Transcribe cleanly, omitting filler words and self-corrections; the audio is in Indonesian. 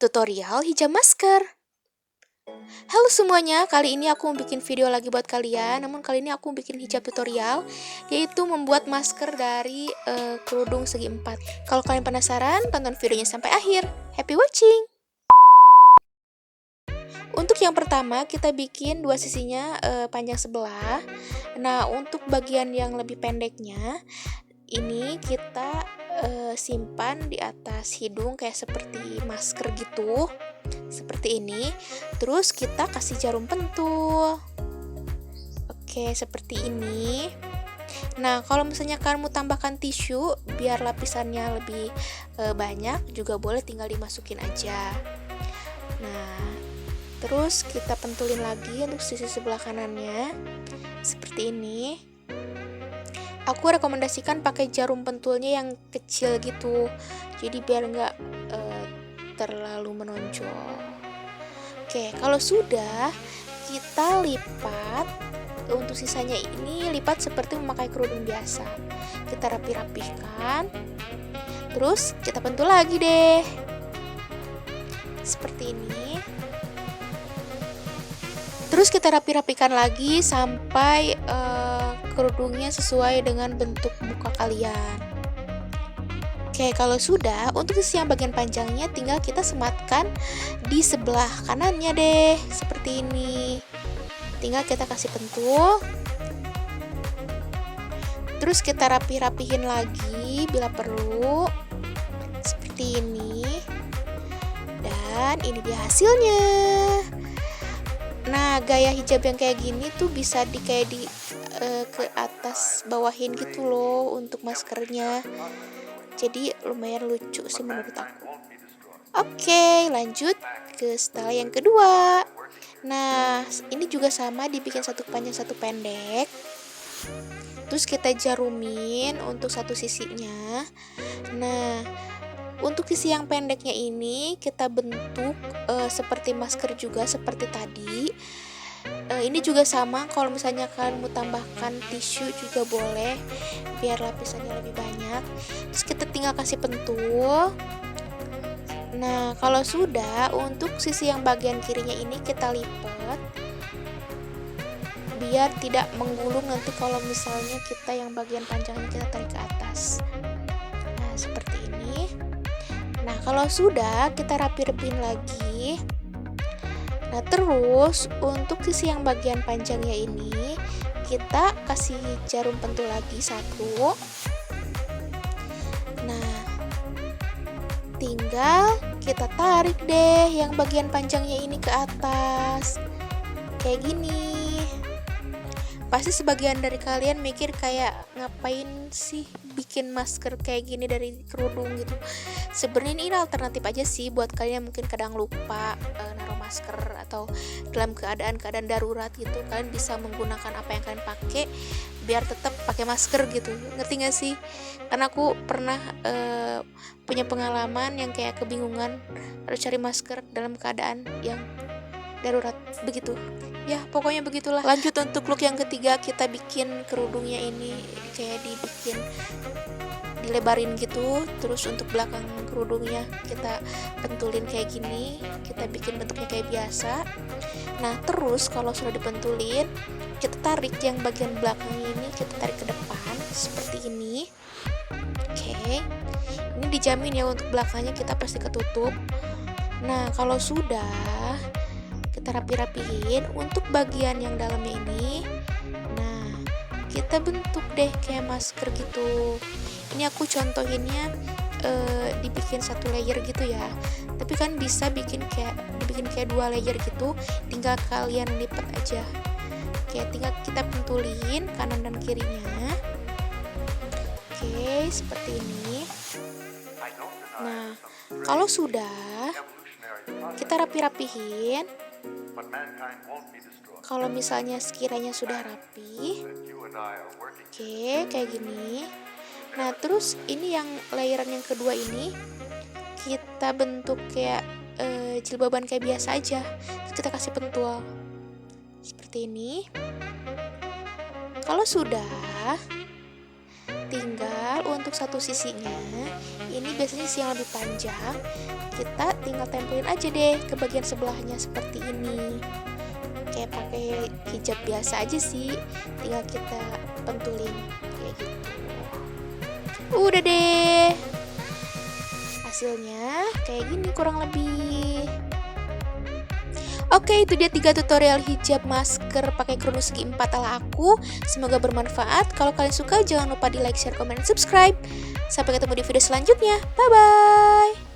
Tutorial hijab masker. Halo semuanya, kali ini aku mau bikin video lagi buat kalian. Namun kali ini aku mau bikin hijab tutorial, yaitu membuat masker dari kerudung segi empat. Kalau kalian penasaran, tonton videonya sampai akhir. Happy watching! Untuk yang pertama, kita bikin dua sisinya panjang sebelah. Nah, untuk bagian yang lebih pendeknya, ini kita simpan di atas hidung kayak seperti masker gitu, seperti ini. Terus kita kasih jarum pentul, oke, seperti ini. Nah, kalau misalnya kamu tambahkan tisu biar lapisannya lebih banyak, juga boleh, tinggal dimasukin aja. Nah, terus kita pentulin lagi untuk sisi sebelah kanannya seperti ini. Aku rekomendasikan pakai jarum pentulnya yang kecil gitu, jadi biar nggak terlalu menonjol. Oke, kalau sudah, kita lipat. Untuk sisanya ini lipat seperti memakai kerudung biasa. Kita rapi-rapihkan, terus kita pentul lagi deh, seperti ini. Terus kita rapi-rapikan lagi sampai kerudungnya sesuai dengan bentuk muka kalian. Oke, kalau sudah, untuk sisi yang bagian panjangnya tinggal kita sematkan di sebelah kanannya deh, seperti ini. Tinggal kita kasih pentul. Terus kita rapi-rapihin lagi bila perlu, seperti ini. Dan ini dia hasilnya. Nah, gaya hijab yang kayak gini tuh bisa kayak di ke atas bawahin gitu loh untuk maskernya. Jadi lumayan lucu sih menurut aku. Oke, lanjut ke style yang kedua. Nah, ini juga sama, dibikin satu panjang satu pendek. Terus kita jarumin untuk satu sisinya. Nah, untuk sisi yang pendeknya ini kita bentuk seperti masker juga seperti tadi. Ini juga sama, kalau misalnya kalian mau tambahkan tisu juga boleh biar lapisannya lebih banyak. Terus kita tinggal kasih pentul. Nah, kalau sudah, untuk sisi yang bagian kirinya ini kita lipat biar tidak menggulung nanti kalau misalnya kita yang bagian panjangnya kita tarik ke atas. Nah, seperti ini. Nah, kalau sudah, kita rapi-rapiin lagi. Nah, terus untuk sisi yang bagian panjangnya ini kita kasih jarum pentul lagi satu. Nah, tinggal kita tarik deh yang bagian panjangnya ini ke atas kayak gini. Pasti sebagian dari kalian mikir kayak, ngapain sih bikin masker kayak gini dari kerudung gitu. Sebenarnya ini alternatif aja sih buat kalian yang mungkin kadang lupa naruh masker atau dalam keadaan darurat gitu. Kalian bisa menggunakan apa yang kalian pakai biar tetap pakai masker gitu. Ngerti gak sih? Karena aku pernah punya pengalaman yang kayak kebingungan harus cari masker dalam keadaan yang darurat begitu. Ya, pokoknya begitulah. Lanjut untuk look yang ketiga, kita bikin kerudungnya ini kayak dilebarin gitu. Terus untuk belakang kerudungnya kita pentulin kayak gini. Kita bikin bentuknya kayak biasa. Nah, terus kalau sudah dipentulin, kita tarik yang bagian belakangnya ini, kita tarik ke depan seperti ini. Oke. Ini dijamin ya untuk belakangnya kita pasti ketutup. Nah, kalau sudah, kita rapi-rapihin untuk bagian yang dalamnya ini. Nah, kita bentuk deh kayak masker gitu. Ini aku contohinnya dibikin satu layer gitu ya. Tapi kan bisa dibikin kayak dua layer gitu. Tinggal kalian lipat aja. Oke, tinggal kita pentulin kanan dan kirinya. Oke, seperti ini. Nah, kalau sudah, kita rapi-rapihin. Kalau misalnya sekiranya sudah rapi, oke, kayak gini. Nah, terus ini yang layeran yang kedua ini kita bentuk kayak jilbaban kayak biasa aja. Terus kita kasih pentul seperti ini. Kalau sudah, tinggal untuk satu sisinya, ini biasanya sisi yang lebih panjang, kita tinggal tempelin aja deh ke bagian sebelahnya seperti ini. Kayak pakai hijab biasa aja sih, tinggal kita pentulin kayak gitu. Udah deh, hasilnya kayak gini kurang lebih. Oke, itu dia 3 tutorial hijab masker pakai kerudung segi 4 ala aku. Semoga bermanfaat. Kalau kalian suka, jangan lupa di like, share, komen, dan subscribe. Sampai ketemu di video selanjutnya. Bye-bye.